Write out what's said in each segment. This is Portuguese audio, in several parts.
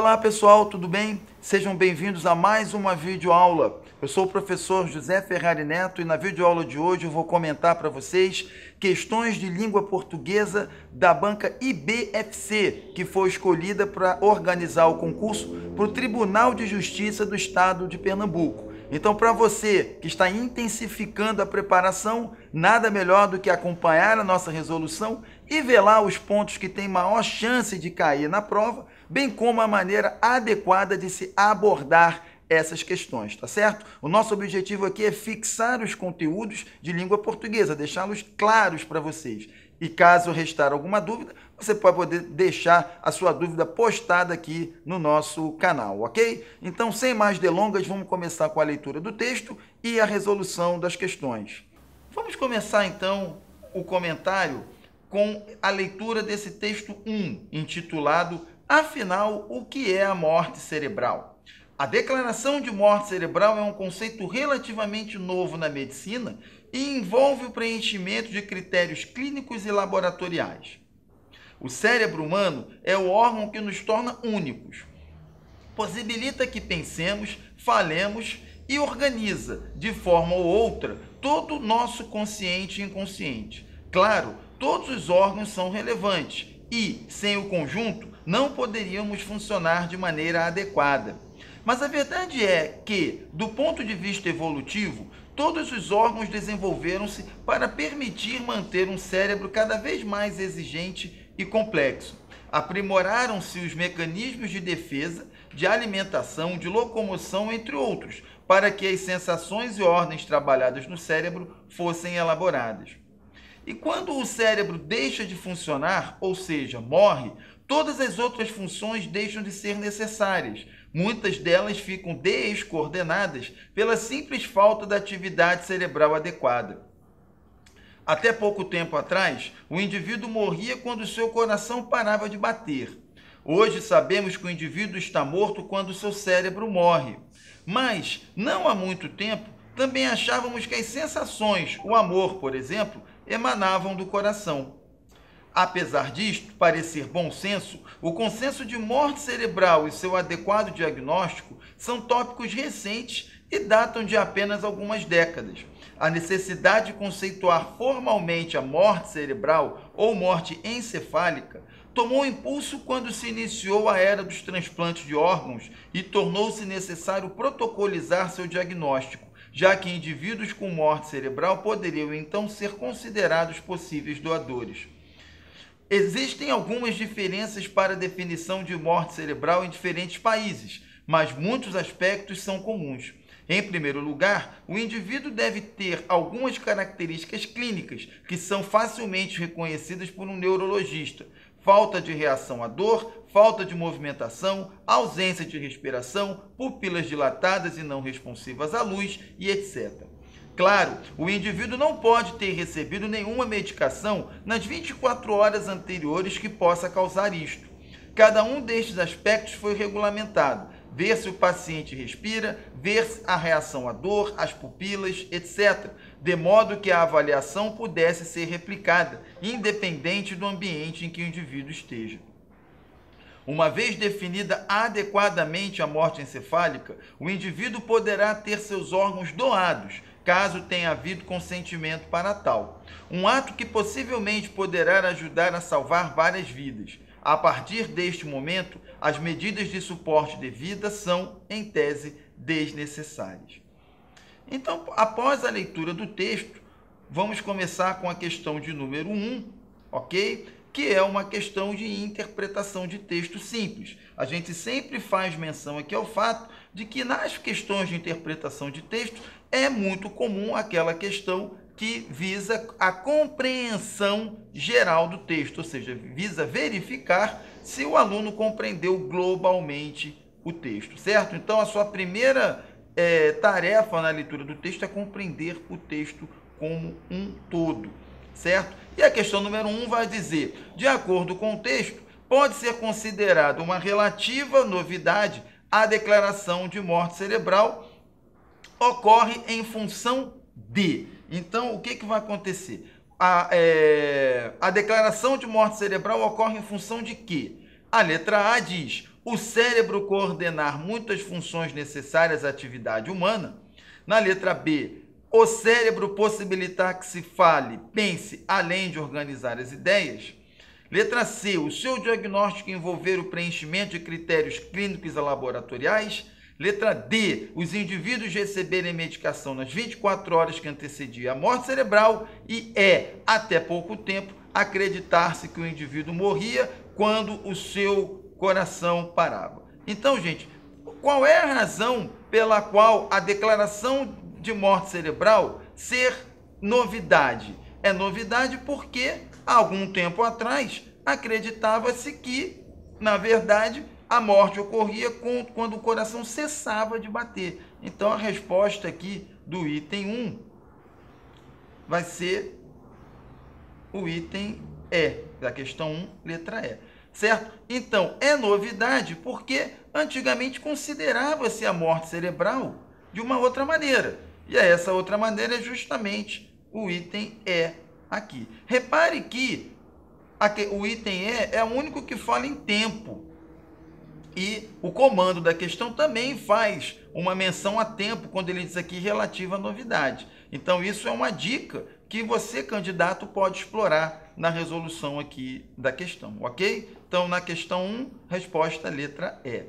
Olá pessoal, tudo bem? Sejam bem-vindos a mais uma videoaula. Eu sou o professor José Ferrari Neto e na videoaula de hoje eu vou comentar para vocês questões de língua portuguesa da banca IBFC, que foi escolhida para organizar o concurso para o Tribunal de Justiça do Estado de Pernambuco. Então, para você que está intensificando a preparação, nada melhor do que acompanhar a nossa resolução e ver lá os pontos que têm maior chance de cair na prova, bem como a maneira adequada de se abordar essas questões, tá certo? O nosso objetivo aqui é fixar os conteúdos de língua portuguesa, deixá-los claros para vocês. E caso restar alguma dúvida, você pode poder deixar a sua dúvida postada aqui no nosso canal, ok? Então, sem mais delongas, vamos começar com a leitura do texto e a resolução das questões. Vamos começar, então, o comentário com a leitura desse texto 1, intitulado Afinal, o que é a morte cerebral? A declaração de morte cerebral é um conceito relativamente novo na medicina e envolve o preenchimento de critérios clínicos e laboratoriais. O cérebro humano é o órgão que nos torna únicos. Possibilita que pensemos, falemos e organiza, de forma ou outra, todo o nosso consciente e inconsciente. Claro, todos os órgãos são relevantes e, sem o conjunto, não poderíamos funcionar de maneira adequada. Mas a verdade é que, do ponto de vista evolutivo, todos os órgãos desenvolveram-se para permitir manter um cérebro cada vez mais exigente e complexo. Aprimoraram-se os mecanismos de defesa, de alimentação, de locomoção, entre outros, para que as sensações e ordens trabalhadas no cérebro fossem elaboradas. E quando o cérebro deixa de funcionar, ou seja, morre, todas as outras funções deixam de ser necessárias. Muitas delas ficam descoordenadas pela simples falta da atividade cerebral adequada. Até pouco tempo atrás, o indivíduo morria quando seu coração parava de bater. Hoje sabemos que o indivíduo está morto quando seu cérebro morre. Mas, não há muito tempo, também achávamos que as sensações, o amor, por exemplo, emanavam do coração. Apesar disto parecer bom senso, o consenso de morte cerebral e seu adequado diagnóstico são tópicos recentes e datam de apenas algumas décadas. A necessidade de conceituar formalmente a morte cerebral ou morte encefálica tomou impulso quando se iniciou a era dos transplantes de órgãos e tornou-se necessário protocolizar seu diagnóstico, já que indivíduos com morte cerebral poderiam então ser considerados possíveis doadores. Existem algumas diferenças para a definição de morte cerebral em diferentes países, mas muitos aspectos são comuns. Em primeiro lugar, o indivíduo deve ter algumas características clínicas que são facilmente reconhecidas por um neurologista: falta de reação à dor, falta de movimentação, ausência de respiração, pupilas dilatadas e não responsivas à luz e etc. Claro, o indivíduo não pode ter recebido nenhuma medicação nas 24 horas anteriores que possa causar isto. Cada um destes aspectos foi regulamentado: ver se o paciente respira, ver a reação à dor, as pupilas, etc., de modo que a avaliação pudesse ser replicada, independente do ambiente em que o indivíduo esteja. Uma vez definida adequadamente a morte encefálica, o indivíduo poderá ter seus órgãos doados, caso tenha havido consentimento para tal. Um ato que possivelmente poderá ajudar a salvar várias vidas. A partir deste momento, as medidas de suporte de vida são, em tese, desnecessárias. Então, após a leitura do texto, vamos começar com a questão de número 1, ok? Que é uma questão de interpretação de texto simples. A gente sempre faz menção aqui ao fato de que nas questões de interpretação de texto é muito comum aquela questão que visa a compreensão geral do texto, ou seja, visa verificar se o aluno compreendeu globalmente o texto, certo? Então, a sua primeira tarefa na leitura do texto é compreender o texto como um todo, certo? E a questão número 1 vai dizer: de acordo com o texto, pode ser considerada uma relativa novidade a declaração de morte cerebral ocorre em função de. Então, o que vai acontecer? A declaração de morte cerebral ocorre em função de quê? A letra A diz: o cérebro coordenar muitas funções necessárias à atividade humana. Na letra B, o cérebro possibilitar que se fale, pense, além de organizar as ideias. Letra C, o seu diagnóstico envolver o preenchimento de critérios clínicos e laboratoriais. Letra D, os indivíduos receberem medicação nas 24 horas que antecedia a morte cerebral. E E, até pouco tempo, acreditar-se que o indivíduo morria quando o seu coração parava. Então, gente, qual é a razão pela qual a declaração de morte cerebral ser novidade? É novidade porque, há algum tempo atrás, acreditava-se que, na verdade, a morte ocorria quando o coração cessava de bater. Então, a resposta aqui do item 1 vai ser o item E, da questão 1, letra E. Certo? Então, é novidade porque antigamente considerava-se a morte cerebral de uma outra maneira. E essa outra maneira é justamente o item E aqui. Repare que o item E é o único que fala em tempo. E o comando da questão também faz uma menção a tempo quando ele diz aqui relativa à novidade. Então, isso é uma dica que você, candidato, pode explorar na resolução aqui da questão, ok? Então, na questão 1, resposta letra E.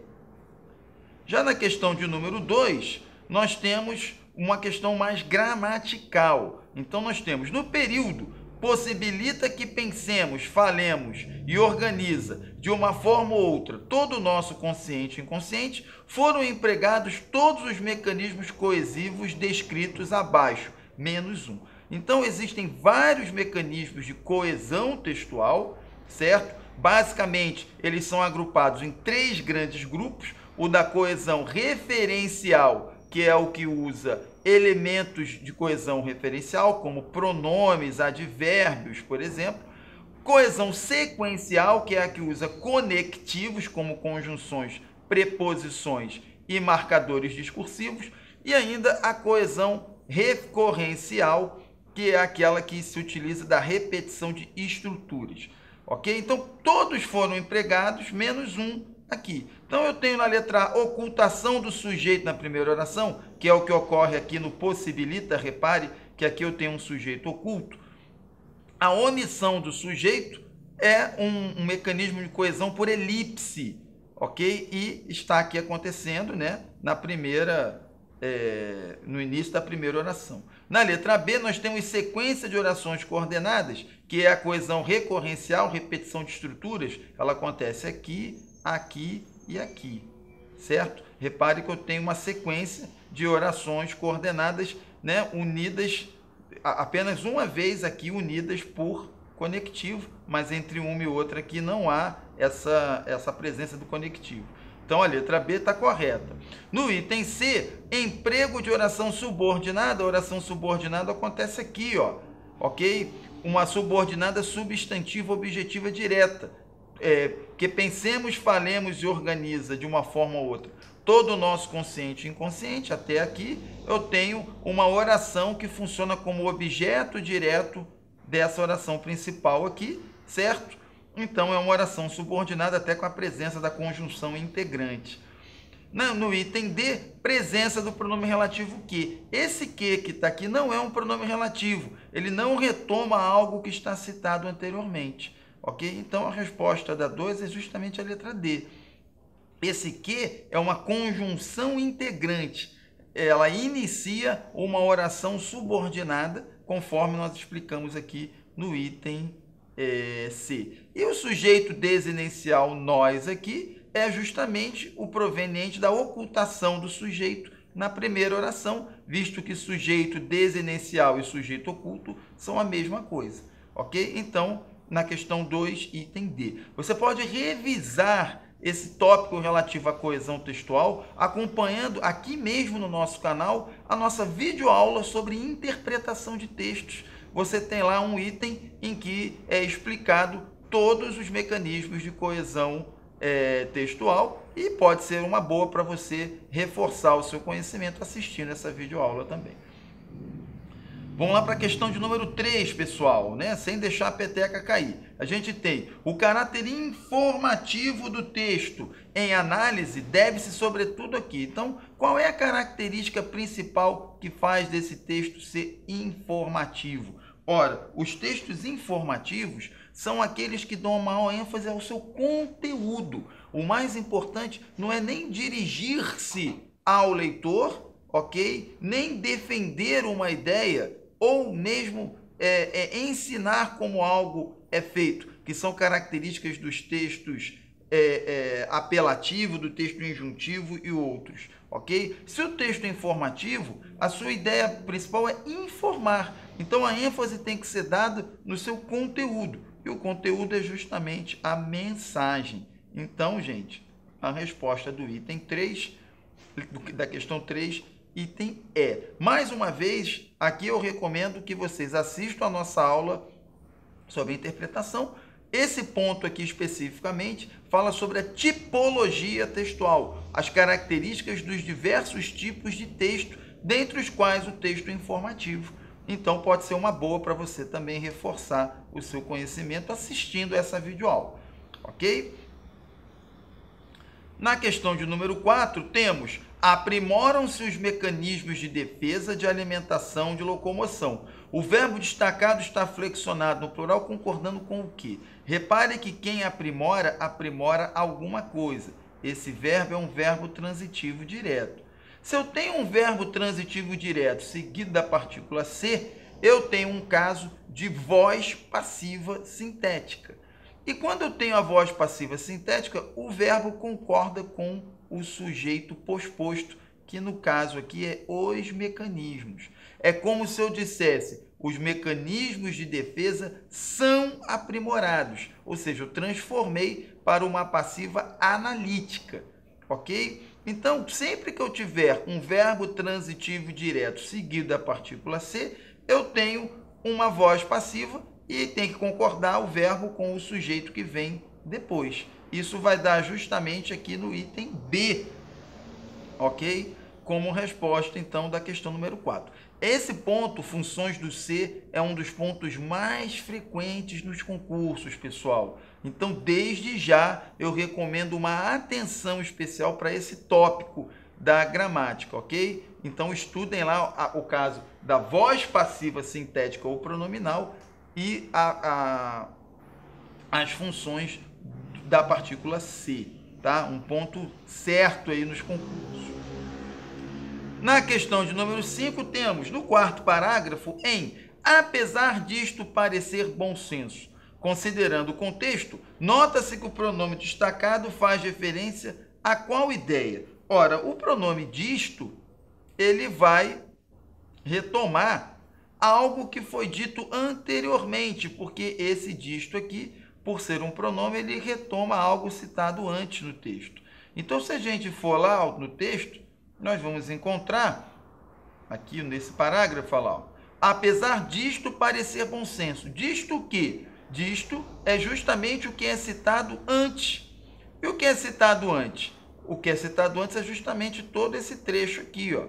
Já na questão de número 2, nós temos uma questão mais gramatical. Então, nós temos no período possibilita que pensemos, falemos e organiza de uma forma ou outra todo o nosso consciente e inconsciente, foram empregados todos os mecanismos coesivos descritos abaixo, menos um. Então, existem vários mecanismos de coesão textual, certo? Basicamente, eles são agrupados em 3 grandes grupos: o da coesão referencial, que é o que usa elementos de coesão referencial, como pronomes, advérbios, por exemplo. Coesão sequencial, que é a que usa conectivos, como conjunções, preposições e marcadores discursivos. E ainda a coesão recorrencial, que é aquela que se utiliza da repetição de estruturas. Ok? Então, todos foram empregados, menos um aqui. Então, eu tenho na letra A, ocultação do sujeito na primeira oração, que é o que ocorre aqui no possibilita. Repare que aqui eu tenho um sujeito oculto. A omissão do sujeito é um mecanismo de coesão por elipse, ok? E está aqui acontecendo, né, no início da primeira oração. Na letra B, nós temos sequência de orações coordenadas, que é a coesão recorrencial, repetição de estruturas. Ela acontece aqui, aqui e aqui, certo? Repare que eu tenho uma sequência de orações coordenadas, né, unidas apenas uma vez aqui, unidas por conectivo, mas entre uma e outra aqui não há essa presença do conectivo. Então, a letra B está correta. No item C, emprego de oração subordinada. A oração subordinada acontece aqui, ó, ok? Uma subordinada substantiva objetiva direta. Que pensemos, falemos e organiza de uma forma ou outra todo o nosso consciente e inconsciente. Até aqui eu tenho uma oração que funciona como objeto direto dessa oração principal aqui, certo? Então é uma oração subordinada até com a presença da conjunção integrante. No item D, presença do pronome relativo que. Esse que está aqui não é um pronome relativo, ele não retoma algo que está citado anteriormente. Ok? Então, a resposta da 2 é justamente a letra D. Esse que é uma conjunção integrante. Ela inicia uma oração subordinada, conforme nós explicamos aqui no item C. E o sujeito desinencial nós aqui é justamente o proveniente da ocultação do sujeito na primeira oração, visto que sujeito desinencial e sujeito oculto são a mesma coisa. Ok? Então, na questão 2, item D. Você pode revisar esse tópico relativo à coesão textual acompanhando aqui mesmo no nosso canal a nossa videoaula sobre interpretação de textos. Você tem lá um item em que é explicado todos os mecanismos de coesão textual e pode ser uma boa para você reforçar o seu conhecimento assistindo essa videoaula também. Vamos lá para a questão de número 3, pessoal, né? Sem deixar a peteca cair. A gente tem o caráter informativo do texto em análise deve-se sobretudo aqui. Então, qual é a característica principal que faz desse texto ser informativo? Ora, os textos informativos são aqueles que dão maior ênfase ao seu conteúdo. O mais importante não é nem dirigir-se ao leitor, ok? Nem defender uma ideia ou mesmo ensinar como algo é feito, que são características dos textos apelativo, do texto injuntivo e outros, ok? Se o texto é informativo, a sua ideia principal é informar. Então, a ênfase tem que ser dada no seu conteúdo. E o conteúdo é justamente a mensagem. Então, gente, a resposta do item 3, da questão 3, item E. Mais uma vez, aqui eu recomendo que vocês assistam a nossa aula sobre interpretação. Esse ponto aqui especificamente fala sobre a tipologia textual, as características dos diversos tipos de texto, dentre os quais o texto informativo. Então, pode ser uma boa para você também reforçar o seu conhecimento assistindo essa videoaula, ok? Na questão de número 4, temos: aprimoram-se os mecanismos de defesa, de alimentação, de locomoção. O verbo destacado está flexionado no plural, concordando com o quê? Repare que quem aprimora, aprimora alguma coisa. Esse verbo é um verbo transitivo direto. Se eu tenho um verbo transitivo direto seguido da partícula ser, eu tenho um caso de voz passiva sintética. E quando eu tenho a voz passiva sintética, o verbo concorda com o sujeito posposto, que no caso aqui é os mecanismos. É como se eu dissesse: os mecanismos de defesa são aprimorados, ou seja, eu transformei para uma passiva analítica, ok? Então, sempre que eu tiver um verbo transitivo direto seguido da partícula ser, eu tenho uma voz passiva e tem que concordar o verbo com o sujeito que vem depois. Isso vai dar justamente aqui no item B, ok? Como resposta, então, da questão número 4. Esse ponto, funções do ser, é um dos pontos mais frequentes nos concursos, pessoal. Então, desde já, eu recomendo uma atenção especial para esse tópico da gramática, ok? Então, estudem lá o caso da voz passiva sintética ou pronominal e as funções da partícula ser, tá? Um ponto certo aí nos concursos. Na questão de número 5, temos no quarto parágrafo apesar disto parecer bom senso. Considerando o contexto, nota-se que o pronome destacado faz referência a qual ideia? Ora, o pronome disto, ele vai retomar algo que foi dito anteriormente, porque esse disto aqui, por ser um pronome, ele retoma algo citado antes no texto. Então, se a gente for lá no texto, nós vamos encontrar, aqui nesse parágrafo, lá, apesar disto parecer bom senso. Disto o quê? Disto é justamente o que é citado antes. E o que é citado antes? O que é citado antes é justamente todo esse trecho aqui, ó.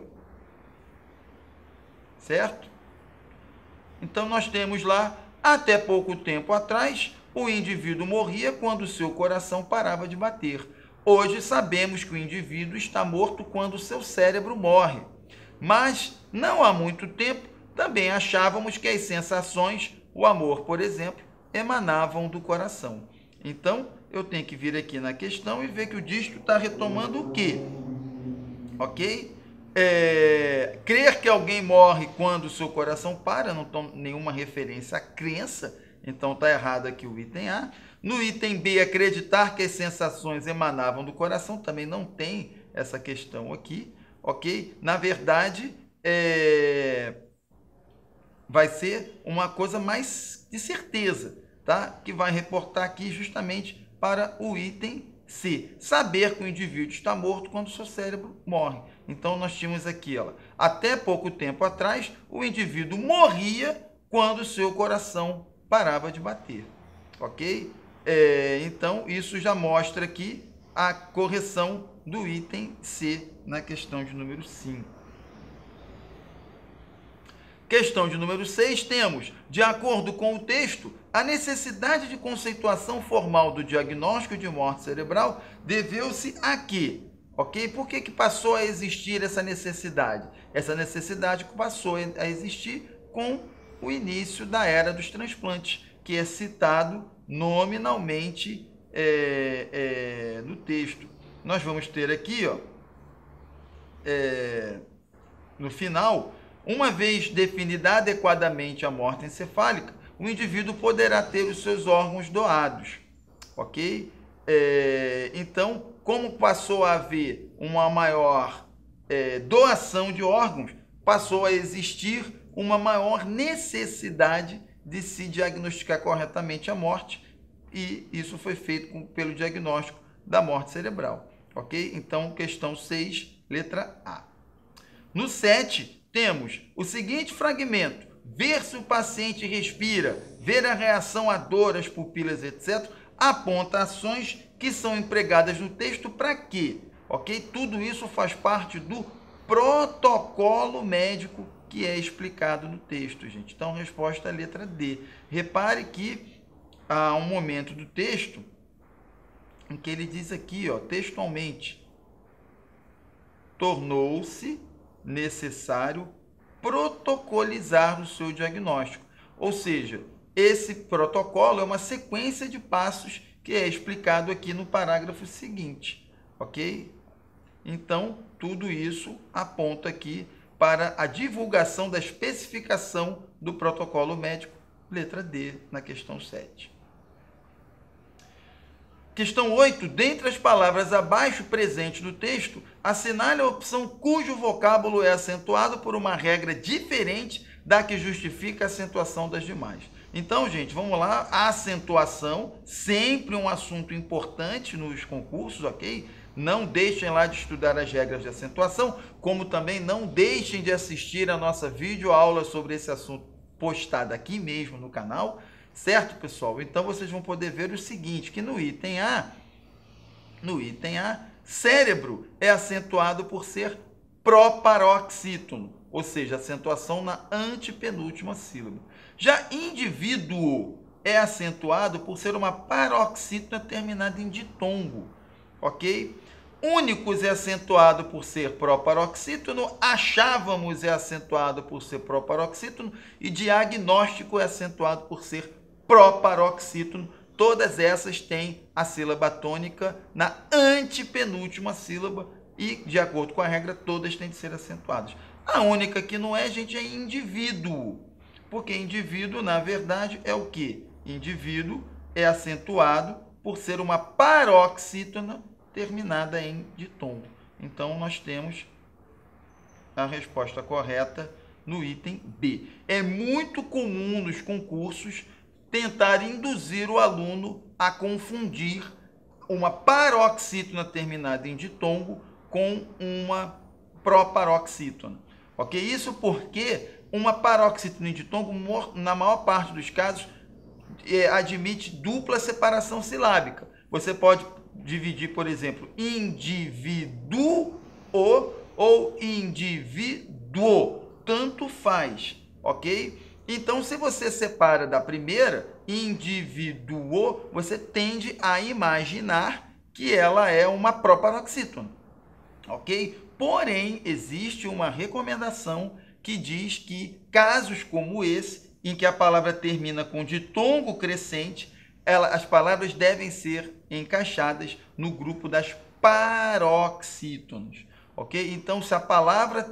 Certo? Então, nós temos lá, até pouco tempo atrás, o indivíduo morria quando o seu coração parava de bater. Hoje sabemos que o indivíduo está morto quando o seu cérebro morre. Mas, não há muito tempo, também achávamos que as sensações, o amor, por exemplo, emanavam do coração. Então, eu tenho que vir aqui na questão e ver que o disto está retomando o quê? Ok? Crer que alguém morre quando o seu coração para, não tem nenhuma referência à crença, então está errado aqui o item A. No item B, acreditar que as sensações emanavam do coração, também não tem essa questão aqui, ok? Na verdade, vai ser uma coisa mais de certeza, tá? Que vai reportar aqui justamente para o item C. Saber que o indivíduo está morto quando o seu cérebro morre. Então, nós tínhamos aqui, ó, até pouco tempo atrás, o indivíduo morria quando o seu coração parava de bater, ok? Então, isso já mostra aqui a correção do item C na questão de número 5. Questão de número 6, temos, de acordo com o texto, a necessidade de conceituação formal do diagnóstico de morte cerebral deveu-se a quê? Ok? Por que passou a existir essa necessidade? Essa necessidade passou a existir com o início da era dos transplantes, que é citado nominalmente no texto. Nós vamos ter aqui, ó, no final, uma vez definida adequadamente a morte encefálica, o indivíduo poderá ter os seus órgãos doados, ok? Então, como passou a haver uma maior doação de órgãos, passou a existir uma maior necessidade de se diagnosticar corretamente a morte, e isso foi feito pelo diagnóstico da morte cerebral, ok? Então, questão 6, letra A. No 7, temos o seguinte fragmento: ver se o paciente respira, ver a reação à dor, as pupilas, etc., aponta ações que são empregadas no texto para quê? Ok? Tudo isso faz parte do protocolo médico que é explicado no texto, gente. Então, resposta é a letra D. Repare que há um momento do texto em que ele diz aqui, ó, textualmente, tornou-se necessário protocolizar o seu diagnóstico. Ou seja, esse protocolo é uma sequência de passos que é explicado aqui no parágrafo seguinte, ok? Então, tudo isso aponta aqui para a divulgação da especificação do protocolo médico, letra D, na questão 7. Questão 8. Dentre as palavras abaixo presentes no texto, assinale a opção cujo vocábulo é acentuado por uma regra diferente da que justifica a acentuação das demais. Então, gente, vamos lá. A acentuação, sempre um assunto importante nos concursos, ok? Não deixem lá de estudar as regras de acentuação, como também não deixem de assistir a nossa videoaula sobre esse assunto postada aqui mesmo no canal. Certo, pessoal? Então, vocês vão poder ver o seguinte, que no item A, cérebro é acentuado por ser proparoxítono, ou seja, acentuação na antepenúltima sílaba. Já indivíduo é acentuado por ser uma paroxítona terminada em ditongo, ok? Únicos é acentuado por ser proparoxítono, achávamos é acentuado por ser proparoxítono e diagnóstico é acentuado por ser proparoxítono. Todas essas têm a sílaba tônica na antepenúltima sílaba e, de acordo com a regra, todas têm de ser acentuadas. A única que não é, gente, é indivíduo, porque indivíduo, na verdade, é o quê? Indivíduo é acentuado por ser uma paroxítona terminada em ditongo. Então, nós temos a resposta correta no item B. É muito comum nos concursos tentar induzir o aluno a confundir uma paroxítona terminada em ditongo com uma proparoxítona. Ok? Isso porque uma paroxítona em ditongo, na maior parte dos casos, admite dupla separação silábica. Você pode dividir, por exemplo, indivíduo ou indivíduo. Tanto faz, ok? Então, se você separa da primeira, indivíduo, você tende a imaginar que ela é uma proparoxítona, ok? Porém, existe uma recomendação que diz que casos como esse, em que a palavra termina com ditongo crescente, as palavras devem ser encaixadas no grupo das paroxítonos, ok? Então, se a palavra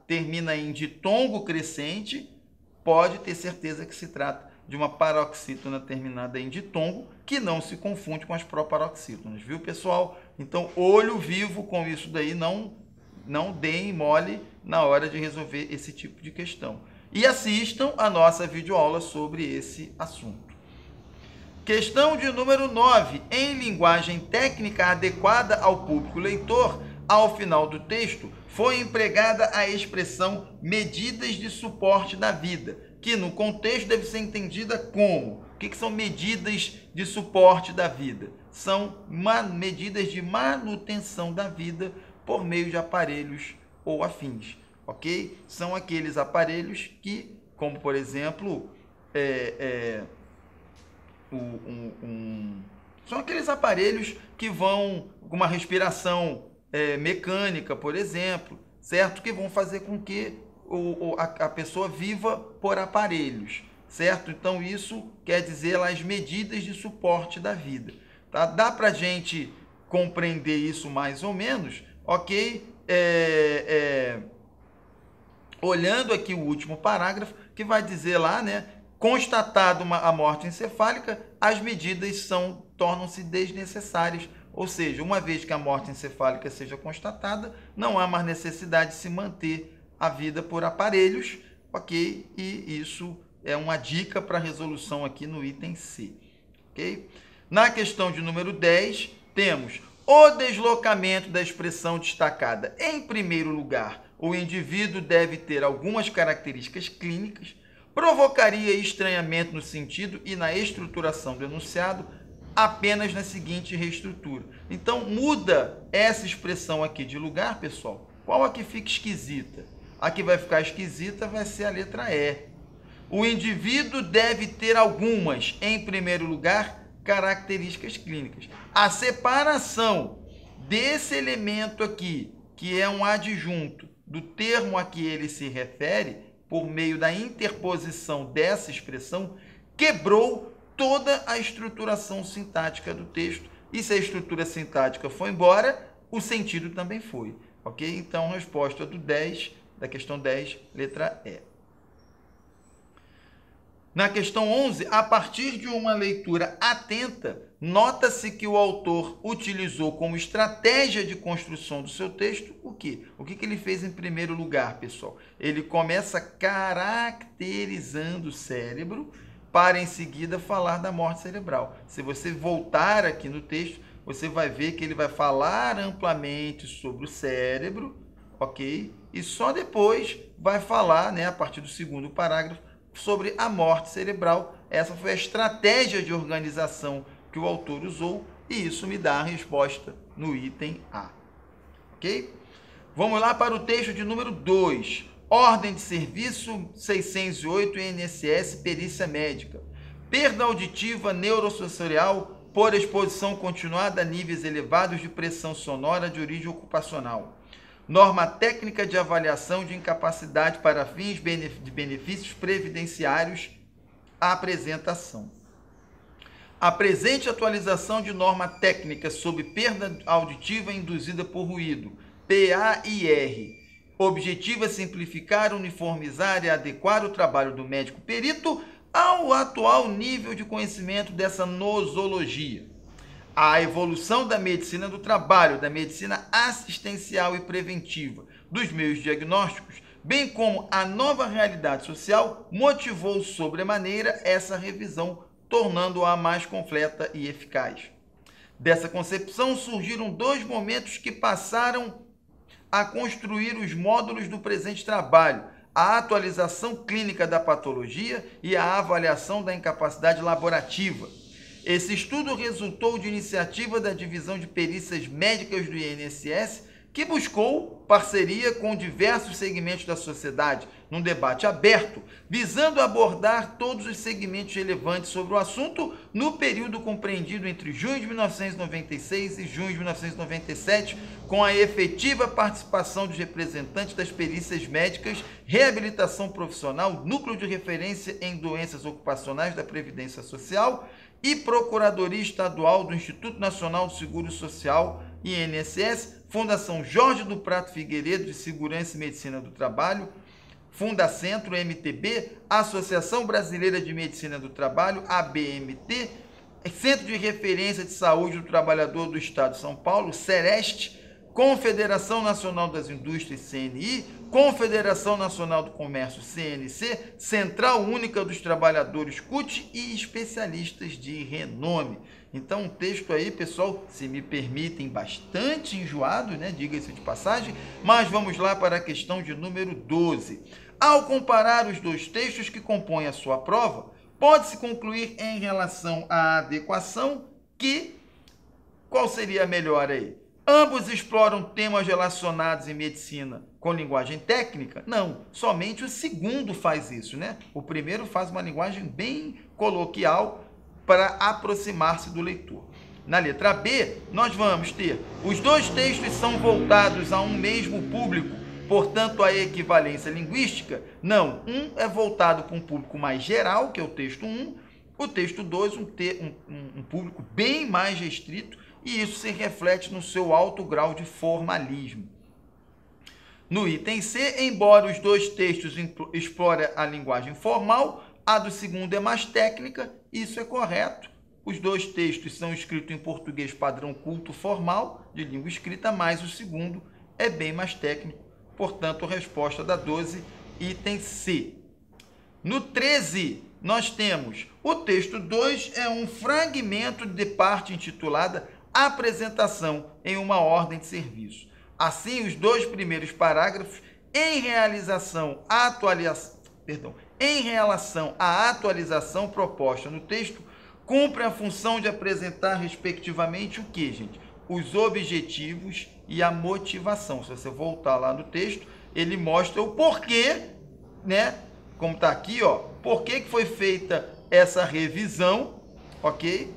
termina em ditongo crescente, pode ter certeza que se trata de uma paroxítona terminada em ditongo, que não se confunde com as proparoxítonas, viu, pessoal? Então, olho vivo com isso daí, não deem mole na hora de resolver esse tipo de questão. E assistam a nossa videoaula sobre esse assunto. Questão de número 9. Em linguagem técnica adequada ao público leitor, ao final do texto, foi empregada a expressão medidas de suporte da vida, que no contexto deve ser entendida como: o que são medidas de suporte da vida? São medidas de manutenção da vida por meio de aparelhos ou afins. ok? São aqueles aparelhos que, como por exemplo, são aqueles aparelhos que vão com uma respiração mecânica, por exemplo, certo? Que vão fazer com que a pessoa viva por aparelhos, certo? Então isso quer dizer as medidas de suporte da vida, tá? Dá para a gente compreender isso mais ou menos, ok? Olhando aqui o último parágrafo, que vai dizer lá, né? Constatado a morte encefálica, as medidas tornam-se desnecessárias. Ou seja, uma vez que a morte encefálica seja constatada, não há mais necessidade de se manter a vida por aparelhos, ok? E isso é uma dica para a resolução aqui no item C, ok? Na questão de número 10, temos o deslocamento da expressão destacada. Em primeiro lugar, o indivíduo deve ter algumas características clínicas, provocaria estranhamento no sentido e na estruturação do enunciado apenas na seguinte reestrutura. Então, muda essa expressão aqui de lugar, pessoal. Qual a que fica esquisita? A que vai ficar esquisita vai ser a letra E. O indivíduo deve ter algumas, em primeiro lugar, características clínicas. A separação desse elemento aqui, que é um adjunto do termo a que ele se refere, por meio da interposição dessa expressão, quebrou toda a estruturação sintática do texto. E se a estrutura sintática foi embora, o sentido também foi. Ok? Então, resposta da questão 10, letra E. Na questão 11, a partir de uma leitura atenta, nota-se que o autor utilizou como estratégia de construção do seu texto o quê? O que ele fez em primeiro lugar, pessoal? Ele começa caracterizando o cérebro para, em seguida, falar da morte cerebral. Se você voltar aqui no texto, você vai ver que ele vai falar amplamente sobre o cérebro, ok? E só depois vai falar, né, a partir do segundo parágrafo, sobre a morte cerebral. Essa foi a estratégia de organização que o autor usou e isso me dá a resposta no item A. Ok? Vamos lá para o texto de número 2. Ordem de serviço 608 INSS Perícia Médica. Perda auditiva neurosensorial por exposição continuada a níveis elevados de pressão sonora de origem ocupacional. Norma técnica de avaliação de incapacidade para fins de benefícios previdenciários, a apresentação. A presente atualização de norma técnica sobre perda auditiva induzida por ruído, PAIR, objetiva simplificar, uniformizar e adequar o trabalho do médico perito ao atual nível de conhecimento dessa nosologia. A evolução da medicina do trabalho, da medicina assistencial e preventiva, dos meios diagnósticos, bem como a nova realidade social, motivou sobremaneira essa revisão, tornando-a mais completa e eficaz. Dessa concepção surgiram dois momentos que passaram a construir os módulos do presente trabalho: a atualização clínica da patologia e a avaliação da incapacidade laborativa. Esse estudo resultou de iniciativa da Divisão de Perícias Médicas do INSS, que buscou parceria com diversos segmentos da sociedade, num debate aberto, visando abordar todos os segmentos relevantes sobre o assunto no período compreendido entre junho de 1996 e junho de 1997, com a efetiva participação dos representantes das perícias médicas, reabilitação profissional, núcleo de referência em doenças ocupacionais da Previdência Social e Procuradoria Estadual do Instituto Nacional do Seguro Social, INSS, Fundação Jorge do Prato Figueiredo de Segurança e Medicina do Trabalho, Fundacentro, MTB, Associação Brasileira de Medicina do Trabalho, ABMT, Centro de Referência de Saúde do Trabalhador do Estado de São Paulo, CEREST, Confederação Nacional das Indústrias, CNI, Confederação Nacional do Comércio, CNC, Central Única dos Trabalhadores, CUT, e especialistas de renome. Então, um texto aí, pessoal, se me permitem, bastante enjoado, né? Diga-se de passagem, mas vamos lá para a questão de número 12. Ao comparar os dois textos que compõem a sua prova, pode-se concluir em relação à adequação que... Qual seria a melhor aí? Ambos exploram temas relacionados em medicina com linguagem técnica? Não, somente o segundo faz isso, né? O primeiro faz uma linguagem bem coloquial para aproximar-se do leitor. Na letra B, nós vamos ter os dois textos são voltados a um mesmo público, portanto, a equivalência linguística? Não, um é voltado para um público mais geral, que é o texto 1, o texto 2, um público bem mais restrito, e isso se reflete no seu alto grau de formalismo. No item C, embora os dois textos explorem a linguagem formal, a do segundo é mais técnica, isso é correto. Os dois textos são escritos em português padrão culto formal, de língua escrita, mas o segundo é bem mais técnico. Portanto, a resposta da 12, item C. No 13, nós temos o texto 2 é um fragmento de parte intitulada Apresentação em uma ordem de serviço. Assim, os dois primeiros parágrafos, em relação à atualização proposta no texto, cumprem a função de apresentar, respectivamente, o que, gente? Os objetivos e a motivação. Se você voltar lá no texto, ele mostra o porquê, né? Como está aqui, ó, por que foi feita essa revisão, ok?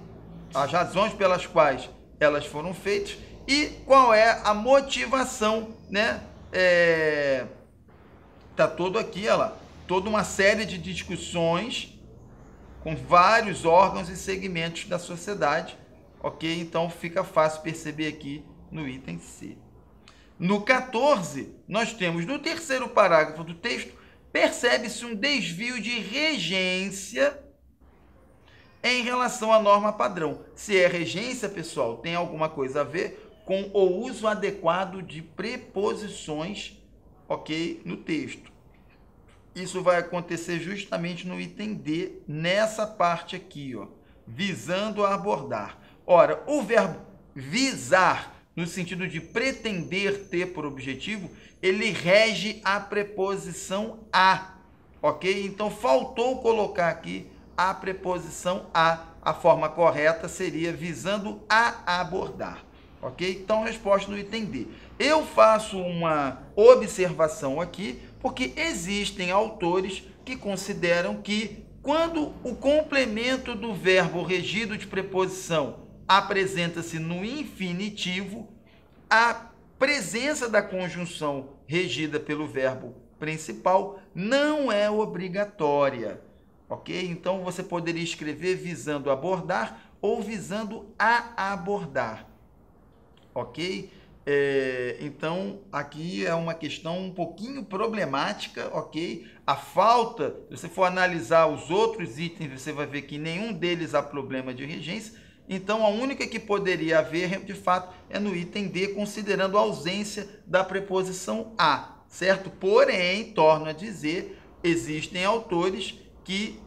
As razões pelas quais elas foram feitas e qual é a motivação, né? Tá todo aqui, olha lá, toda uma série de discussões com vários órgãos e segmentos da sociedade, ok? Então fica fácil perceber aqui no item C. No 14, nós temos no terceiro parágrafo do texto, percebe-se um desvio de regência em relação à norma padrão. Se é regência, pessoal, tem alguma coisa a ver com o uso adequado de preposições, ok, no texto. Isso vai acontecer justamente no item D, nessa parte aqui, ó, visando a abordar. Ora, o verbo visar, no sentido de pretender ter por objetivo, ele rege a preposição a, ok? Então, faltou colocar aqui a preposição a. A forma correta seria visando a abordar, ok? Então, resposta no item D. Eu faço uma observação aqui, porque existem autores que consideram que quando o complemento do verbo regido de preposição apresenta-se no infinitivo, a presença da conjunção regida pelo verbo principal não é obrigatória, ok? Então, você poderia escrever visando abordar ou visando a abordar, ok? Então, aqui é uma questão um pouquinho problemática, ok? A falta, se você for analisar os outros itens, você vai ver que nenhum deles há problema de regência. Então, a única que poderia haver, de fato, é no item D, considerando a ausência da preposição a, certo? Porém, torno a dizer, existem autores que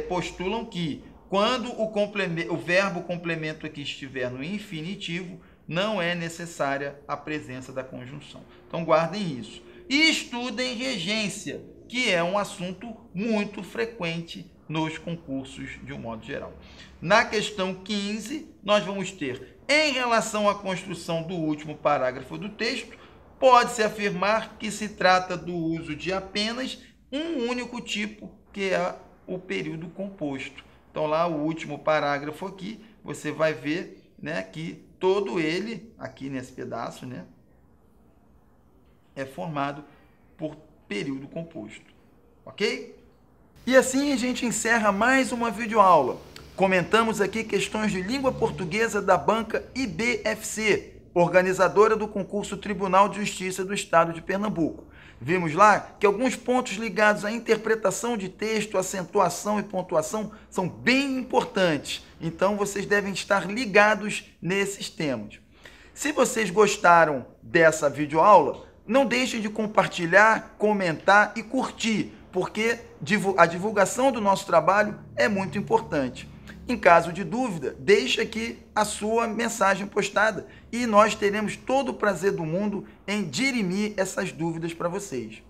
postulam que quando o verbo complemento aqui estiver no infinitivo, não é necessária a presença da conjunção. Então, guardem isso. E estudem regência, que é um assunto muito frequente nos concursos de um modo geral. Na questão 15, nós vamos ter, em relação à construção do último parágrafo do texto, pode-se afirmar que se trata do uso de apenas um único tipo, que é o período composto. Então, lá o último parágrafo aqui, você vai ver, né, que todo ele, aqui nesse pedaço, né, é formado por período composto, ok? E assim a gente encerra mais uma videoaula. Comentamos aqui questões de língua portuguesa da banca IBFC, organizadora do concurso Tribunal de Justiça do Estado de Pernambuco. Vimos lá que alguns pontos ligados à interpretação de texto, acentuação e pontuação são bem importantes. Então, vocês devem estar ligados nesses temas. Se vocês gostaram dessa videoaula, não deixem de compartilhar, comentar e curtir, porque a divulgação do nosso trabalho é muito importante. Em caso de dúvida, deixe aqui a sua mensagem postada e nós teremos todo o prazer do mundo em dirimir essas dúvidas para vocês.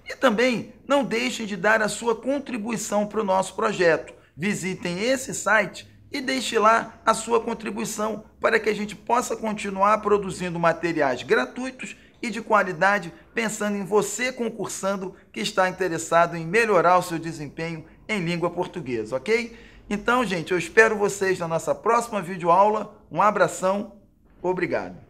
E também não deixem de dar a sua contribuição para o nosso projeto. Visitem esse site e deixe lá a sua contribuição para que a gente possa continuar produzindo materiais gratuitos e de qualidade, pensando em você concursando que está interessado em melhorar o seu desempenho em língua portuguesa, ok? Então, gente, eu espero vocês na nossa próxima videoaula. Um abração, obrigado.